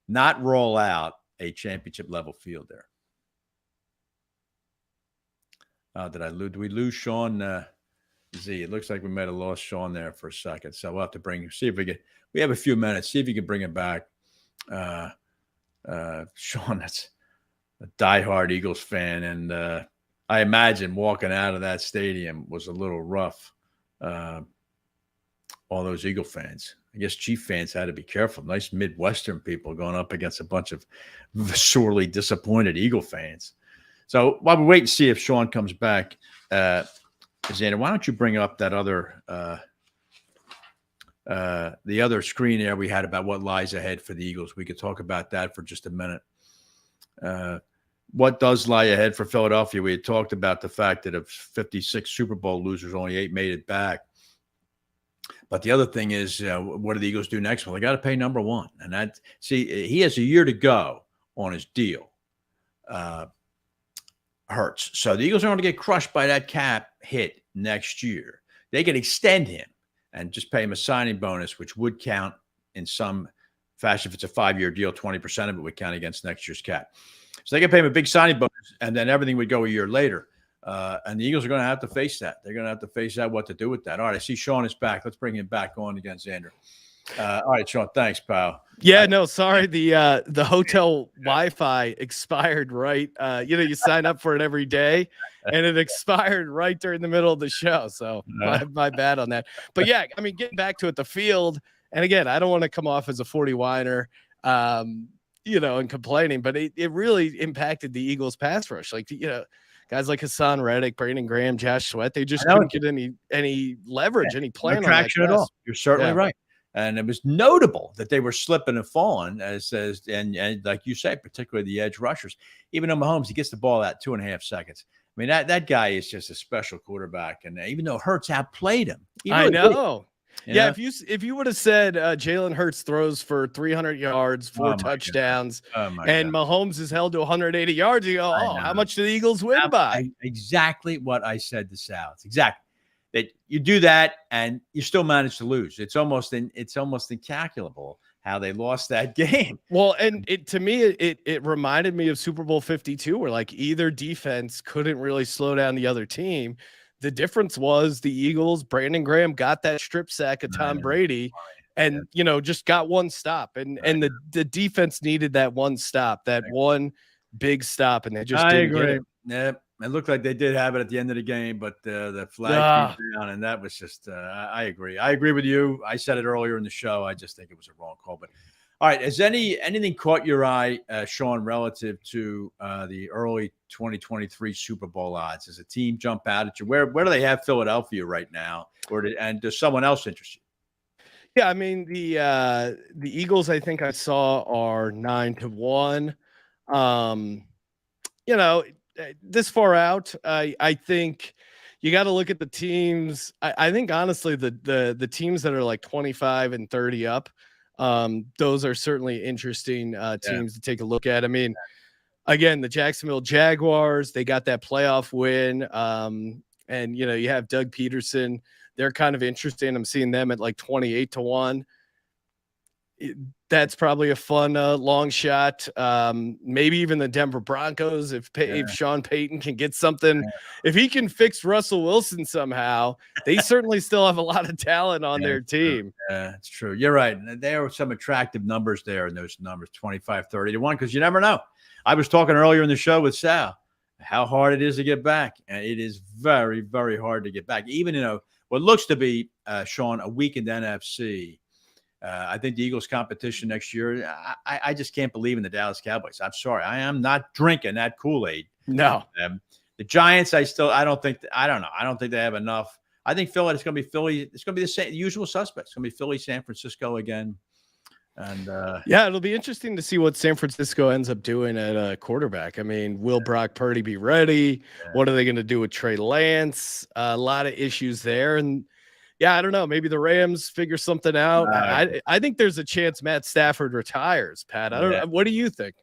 not roll out a championship level field there? Did we lose Sean Z? It looks like we might have lost Sean there for a second. So we'll have to see if we have a few minutes, see if you can bring him back. Sean, that's a diehard Eagles fan. And I imagine walking out of that stadium was a little rough. All those Eagle fans. I guess Chief fans had to be careful. Nice Midwestern people going up against a bunch of sorely disappointed Eagle fans. So while we wait and see if Sean comes back, Xander, why don't you bring up that other the other screen there we had about what lies ahead for the Eagles? We could talk about that for just a minute. What does lie ahead for Philadelphia? We had talked about the fact that of 56 Super Bowl losers, only 8 made it back. But the other thing is, what do the Eagles do next? Well, they got to pay number one. And he has a year to go on his deal. Hurts. So the Eagles are going to get crushed by that cap hit next year. They can extend him and just pay him a signing bonus, which would count in some fashion. If it's a 5-year deal, 20% of it would count against next year's cap. So they can pay him a big signing bonus, and then everything would go a year later. And the Eagles are going to have to face that. They're going to have to face that, what to do with that. All right, I see Sean is back. Let's bring him back on again, Xander. All right, Sean, thanks, pal. Yeah, no, sorry. The hotel Wi-Fi expired right. You sign up for it every day, and it expired right during the middle of the show. So my bad on that. But yeah, I mean, getting back to it, the field, and again, I don't want to come off as a 40-whiner, and complaining, but it really impacted the Eagles pass rush. Like, guys like Hassan Reddick, Brandon Graham, Josh Sweat, they just couldn't get any leverage, any plan no traction on that at all. You're certainly right. And it was notable that they were slipping and falling, and like you say, particularly the edge rushers. Even though Mahomes, he gets the ball out 2.5 seconds. I mean, that guy is just a special quarterback. And even though Hurts outplayed him, I know. Yeah, if you would have said Jalen Hurts throws for 300 yards, 4 touchdowns, and Mahomes is held to 180 yards, you go, how much do the Eagles win by? Exactly what I said to Sal. Exactly. That you do that and you still manage to lose. It's almost incalculable how they lost that game. Well, and to me, it reminded me of Super Bowl 52, where like either defense couldn't really slow down the other team. The difference was the Eagles, Brandon Graham got that strip sack of Tom Brady and, just got one stop. And the defense needed that one stop, that one big stop. And they just didn't get it. Yep. It looked like they did have it at the end of the game, but the flag came down, and that was just I agree. I agree with you. I said it earlier in the show. I just think it was a wrong call. But all right, has anything caught your eye, Sean, relative to the early 2023 Super Bowl odds? Does a team jump out at you? Where do they have Philadelphia right now? And does someone else interest you? Yeah, I mean the Eagles, I think I saw are 9-1. this far out, I think you got to look at the teams. I think honestly, the teams that are like 25 and 30 up, those are certainly interesting teams to take a look at. I mean, again, the Jacksonville Jaguars, they got that playoff win. And, you know, you have Doug Peterson. They're kind of interesting. I'm seeing them at like 28-1. That's probably a fun long shot. Maybe even the Denver Broncos, if Sean Payton can get something, if he can fix Russell Wilson somehow, they certainly still have a lot of talent on their team. Yeah, it's true. You're right. There are some attractive numbers there in those numbers, 25, 30-1, because you never know. I was talking earlier in the show with Sal, how hard it is to get back. And it is very, very hard to get back. Even, you know, what looks to be, Sean, a weakened NFC. I think the Eagles' competition next year, I just can't believe in the Dallas Cowboys. I'm sorry. I am not drinking that Kool-Aid. No. The Giants, I don't think they have enough. I think Philly, it's going to be Philly. It's going to be the same usual suspects. It's going to be Philly, San Francisco again. And yeah, it'll be interesting to see what San Francisco ends up doing at quarterback. I mean, will Brock Purdy be ready? Yeah. What are they going to do with Trey Lance? A lot of issues there. And yeah, I don't know. Maybe the Rams figure something out. I think there's a chance Matt Stafford retires, Pat. I don't know. What do you think?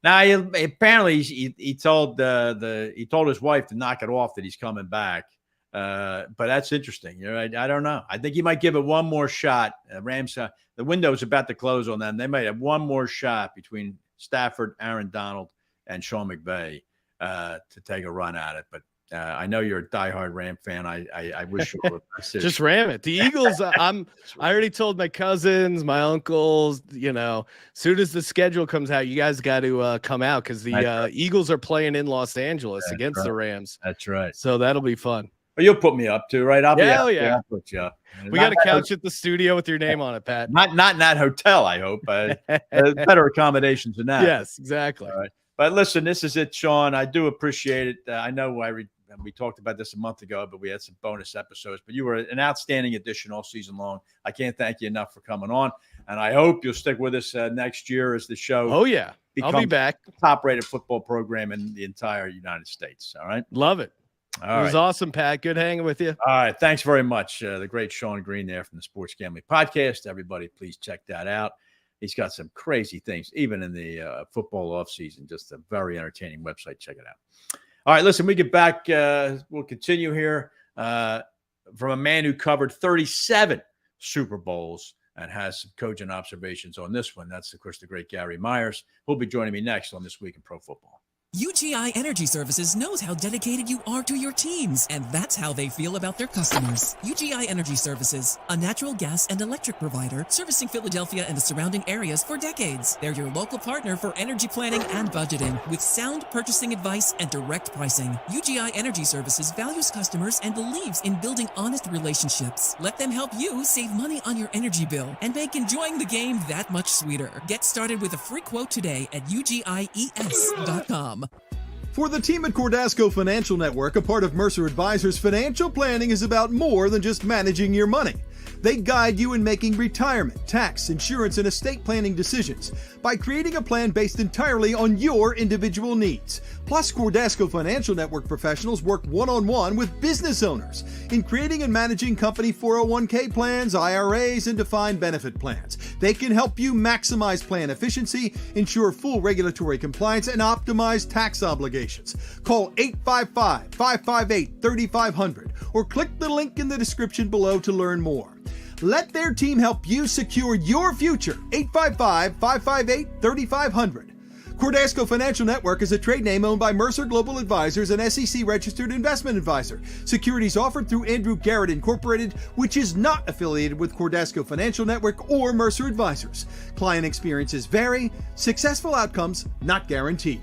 Now, apparently he told his wife to knock it off that he's coming back. But that's interesting. You know, I don't know. I think he might give it one more shot. Rams, the window is about to close on them. They might have one more shot between Stafford, Aaron Donald, and Sean McVay to take a run at it. But I know you're a diehard Ram fan. I wish you would. Just ram it. The Eagles, I already told my cousins, my uncles, you know, as soon as the schedule comes out, you guys got to come out because the Eagles are playing in Los Angeles against the Rams. That's right. So that'll be fun. Well, you'll put me up too, right? I'll be out. Yeah. I'll put you up. We got a couch at the studio with your name on it, Pat. Not in that hotel, I hope. Better accommodations than that. Yes, exactly. All right. But listen, this is it, Sean. I do appreciate it. I know we talked about this a month ago, but we had some bonus episodes. But you were an outstanding addition all season long. I can't thank you enough for coming on. And I hope you'll stick with us next year as the show. Oh, yeah. I'll be back. Top-rated football program in the entire United States. All right. Love it. It was awesome, Pat. Good hanging with you. All right. Thanks very much. The great Sean Green there from the Sports Gambling Podcast. Everybody, please check that out. He's got some crazy things, even in the football offseason. Just a very entertaining website. Check it out. All right, listen, we get back. We'll continue here from a man who covered 37 Super Bowls and has some cogent observations on this one. That's, of course, the great Gary Myers. Who'll be joining me next on This Week in Pro Football. UGI Energy Services knows how dedicated you are to your teams, and that's how they feel about their customers. UGI Energy Services, a natural gas and electric provider servicing Philadelphia and the surrounding areas for decades. They're your local partner for energy planning and budgeting with sound purchasing advice and direct pricing. UGI Energy Services values customers and believes in building honest relationships. Let them help you save money on your energy bill and make enjoying the game that much sweeter. Get started with a free quote today at ugies.com. For the team at Cordasco Financial Network, a part of Mercer Advisors, financial planning is about more than just managing your money. They guide you in making retirement, tax, insurance, and estate planning decisions by creating a plan based entirely on your individual needs. Plus, Cordasco Financial Network professionals work one-on-one with business owners in creating and managing company 401k plans, IRAs, and defined benefit plans. They can help you maximize plan efficiency, ensure full regulatory compliance, and optimize tax obligations. Call 855-558-3500 or click the link in the description below to learn more. Let their team help you secure your future. 855-558-3500. Cordasco Financial Network is a trade name owned by Mercer Global Advisors, an SEC-registered investment advisor. Securities offered through Andrew Garrett Incorporated, which is not affiliated with Cordasco Financial Network or Mercer Advisors. Client experiences vary. Successful outcomes not guaranteed.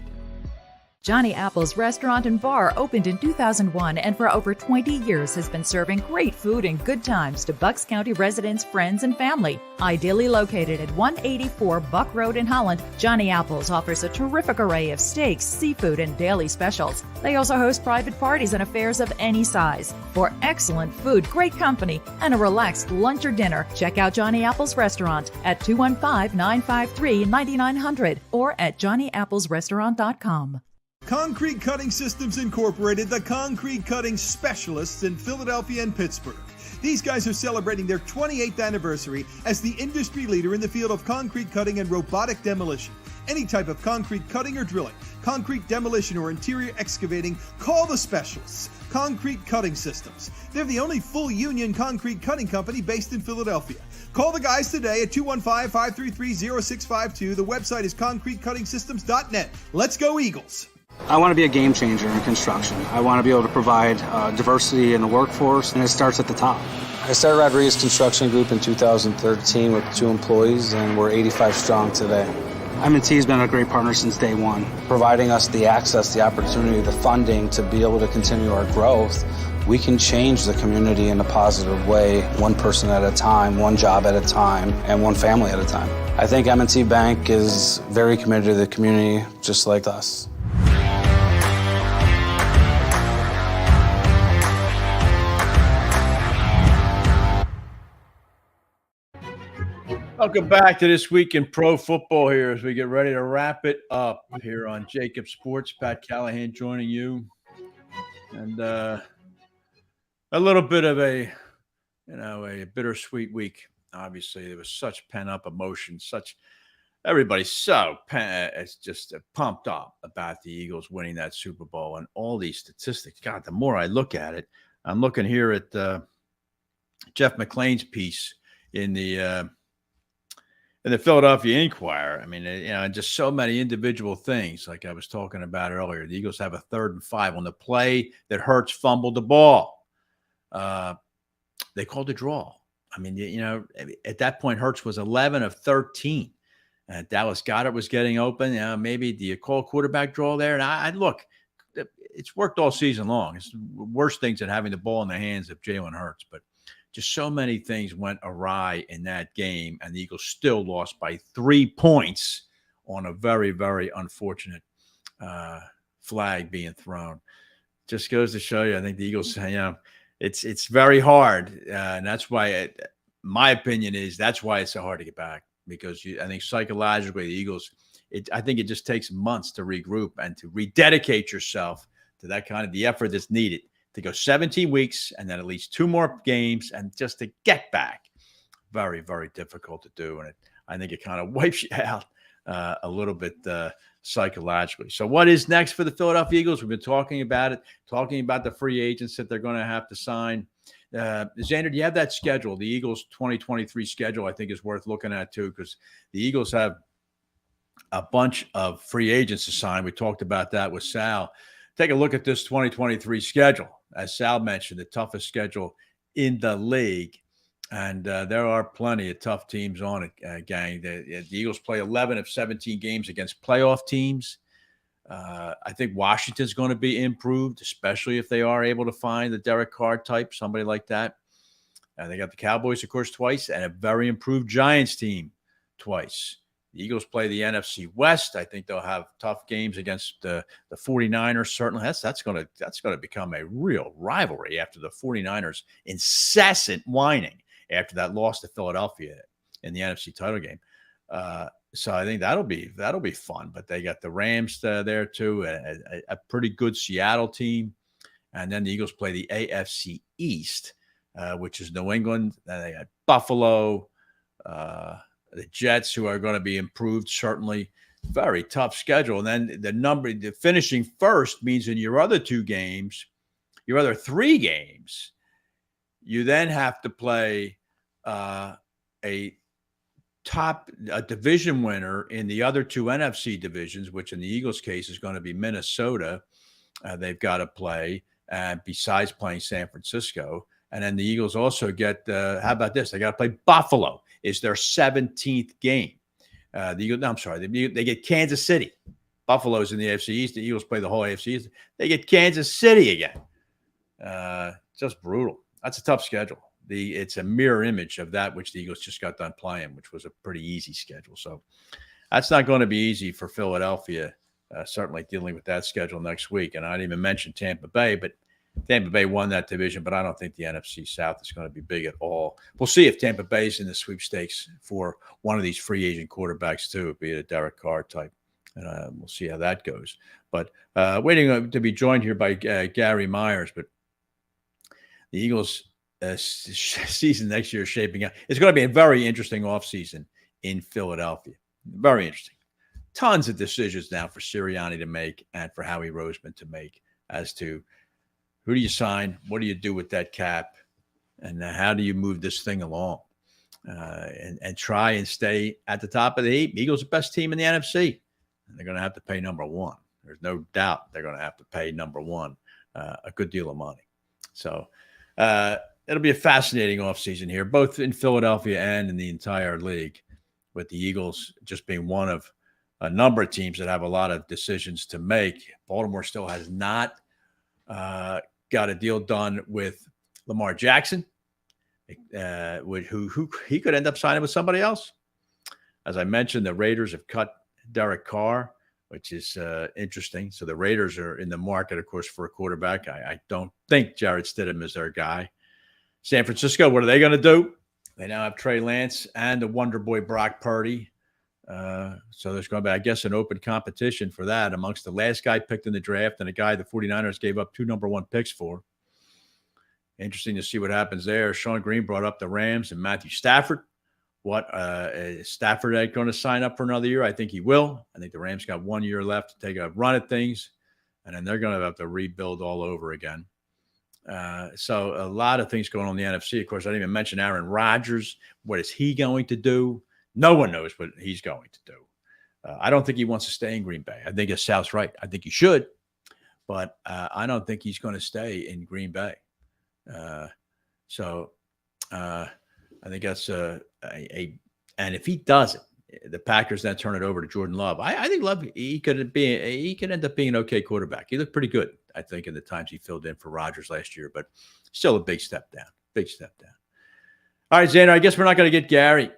Johnny Apple's Restaurant and Bar opened in 2001 and for over 20 years has been serving great food and good times to Bucks County residents, friends, and family. Ideally located at 184 Buck Road in Holland, Johnny Apple's offers a terrific array of steaks, seafood, and daily specials. They also host private parties and affairs of any size. For excellent food, great company, and a relaxed lunch or dinner, check out Johnny Apple's Restaurant at 215-953-9900 or at johnnyapplesrestaurant.com. Concrete Cutting Systems Incorporated, the concrete cutting specialists in Philadelphia and Pittsburgh. These guys are celebrating their 28th anniversary as the industry leader in the field of concrete cutting and robotic demolition. Any type of concrete cutting or drilling, concrete demolition or interior excavating, call the specialists. Concrete Cutting Systems. They're the only full union concrete cutting company based in Philadelphia. Call the guys today at 215-533-0652. The website is concretecuttingsystems.net. Let's go Eagles. I want to be a game changer in construction. I want to be able to provide diversity in the workforce, and it starts at the top. I started Rodriguez Construction Group in 2013 with 2 employees, and we're 85 strong today. M&T has been a great partner since day one, providing us the access, the opportunity, the funding to be able to continue our growth. We can change the community in a positive way, one person at a time, one job at a time, and one family at a time. I think M&T Bank is very committed to the community, just like us. Welcome back to This Week in Pro Football here as we get ready to wrap it up here on JAKIB Sports. Pat Callahan joining you. And a little bit of a bittersweet week. Obviously, there was such pent-up emotion, everybody's it's just pumped up about the Eagles winning that Super Bowl and all these statistics. God, the more I look at it, I'm looking here at Jeff McClain's piece in the Philadelphia Inquirer. I mean, just so many individual things like I was talking about earlier. The Eagles have a 3rd and 5 on the play that Hurts fumbled the ball. They called a draw. I mean, at that point, Hurts was 11 of 13. Dallas Goedert was getting open. Maybe do you call quarterback draw there? And I look, it's worked all season long. It's worse things than having the ball in the hands of Jalen Hurts, but just so many things went awry in that game, and the Eagles still lost by 3 points on a very, very unfortunate flag being thrown. Just goes to show you, I think the Eagles, it's very hard, and that's why, my opinion is that's why it's so hard to get back, because I think psychologically the Eagles, I think it just takes months to regroup and to rededicate yourself to that kind of the effort that's needed to go 17 weeks and then at least 2 more games and just to get back. Very, very difficult to do. And I think it kind of wipes you out a little bit psychologically. So what is next for the Philadelphia Eagles? We've been talking about it, talking about the free agents that they're going to have to sign. Xander, do you have that schedule? The Eagles 2023 schedule, I think, is worth looking at too, because the Eagles have a bunch of free agents to sign. We talked about that with Sal. Take a look at this 2023 schedule. As Sal mentioned, the toughest schedule in the league. And there are plenty of tough teams on it, gang. The Eagles play 11 of 17 games against playoff teams. I think Washington's going to be improved, especially if they are able to find the Derek Carr type, somebody like that. They got the Cowboys, of course, twice, and a very improved Giants team twice. The Eagles play the NFC West. I think they'll have tough games against the 49ers. Certainly, that's going to become a real rivalry after the 49ers' incessant whining after that loss to Philadelphia in the NFC title game. So I think that'll be fun. But they got the Rams there too, a pretty good Seattle team, and then the Eagles play the AFC East, which is New England. Then they got Buffalo. The Jets, who are going to be improved, certainly. Very tough schedule. And then the finishing first means in your other 3 games, you then have to play a division winner in the other 2 NFC divisions, which in the Eagles' case is going to be Minnesota. They've got to play, besides playing San Francisco. And then the Eagles also get, how about this? They got to play Buffalo. Is their 17th game. They get Kansas City. Buffalo's in the AFC East. The Eagles play the whole AFC East. They get Kansas City again. Just brutal. That's a tough schedule. It's a mirror image of that which the Eagles just got done playing, which was a pretty easy schedule. So that's not going to be easy for Philadelphia, certainly dealing with that schedule next week. And I didn't even mention Tampa Bay, but Tampa Bay won that division, but I don't think the NFC South is going to be big at all. We'll see if Tampa Bay is in the sweepstakes for one of these free agent quarterbacks too, be it a Derek Carr type. And we'll see how that goes. But waiting to be joined here by Gary Myers. But the Eagles' season next year is shaping up. It's going to be a very interesting offseason in Philadelphia. Very interesting. Tons of decisions now for Sirianni to make and for Howie Roseman to make as to who do you sign, what do you do with that cap, and how do you move this thing along and try and stay at the top of the heap. Eagles are the best team in the NFC, and they're going to have to pay number one. There's no doubt they're going to have to pay number one a good deal of money. So it'll be a fascinating offseason here, both in Philadelphia and in the entire league, with the Eagles just being one of a number of teams that have a lot of decisions to make. Baltimore still has not got a deal done with Lamar Jackson, who he could end up signing with somebody else. As I mentioned, the Raiders have cut Derek Carr, which is interesting. So the Raiders are in the market, of course, for a quarterback. I don't think Jarrett Stidham is their guy. San Francisco, what are they going to do? They now have Trey Lance and the Wonder Boy Brock Purdy. So there's going to be, I guess, an open competition for that amongst the last guy picked in the draft and a guy the 49ers gave up 2 number 1 picks for. Interesting to see what happens there. Sean Green brought up the Rams and Matthew Stafford. What is Stafford going to sign up for another year? I think he will. I think the Rams got 1 year left to take a run at things, and then they're going to have to rebuild all over again. So a lot of things going on in the NFC. Of course, I didn't even mention Aaron Rodgers. What is he going to do? No one knows what he's going to do. I don't think he wants to stay in Green Bay. I think Sal's right. I think he should, but I don't think he's going to stay in Green Bay. So I think that's and if he doesn't, the Packers then turn it over to Jordan Love. I think Love he could end up being an okay quarterback. He looked pretty good, I think, in the times he filled in for Rodgers last year, but still a big step down. Big step down. All right, Xander, I guess we're not going to get Gary.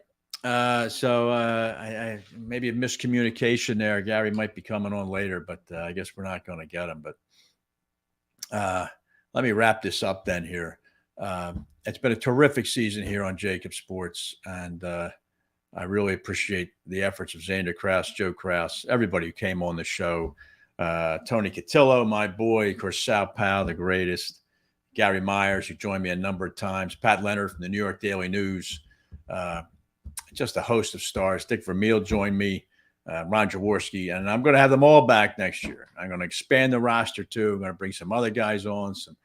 So I maybe a miscommunication there. Gary might be coming on later, but I guess we're not going to get him. But let me wrap this up then here. It's been a terrific season here on JAKIB Sports, and I really appreciate the efforts of Xander Krause, Joe Krause, everybody who came on the show. Tony Cotillo, my boy, of course, Sal Pao, the greatest. Gary Myers, who joined me a number of times. Pat Leonard from the New York Daily News. Just a host of stars. Dick Vermeil joined me, Ron Jaworski, and I'm going to have them all back next year. I'm going to expand the roster too. I'm going to bring some other guys on, some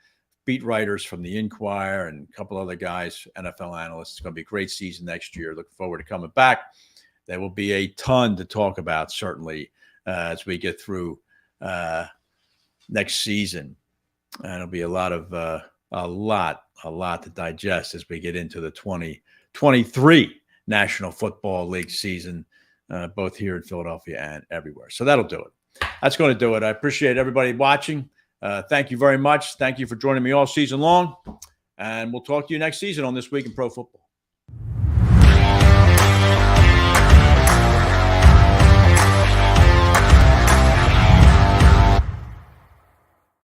beat writers from the Inquirer and a couple other guys, NFL analysts. It's going to be a great season next year. Looking forward to coming back. There will be a ton to talk about, certainly, as we get through next season. And it'll be a lot to digest as we get into the 2023 National Football League season, both here in Philadelphia and everywhere. So that'll do it. That's going to do it. I appreciate everybody watching. Thank you very much. Thank you for joining me all season long. And we'll talk to you next season on This Week in Pro Football.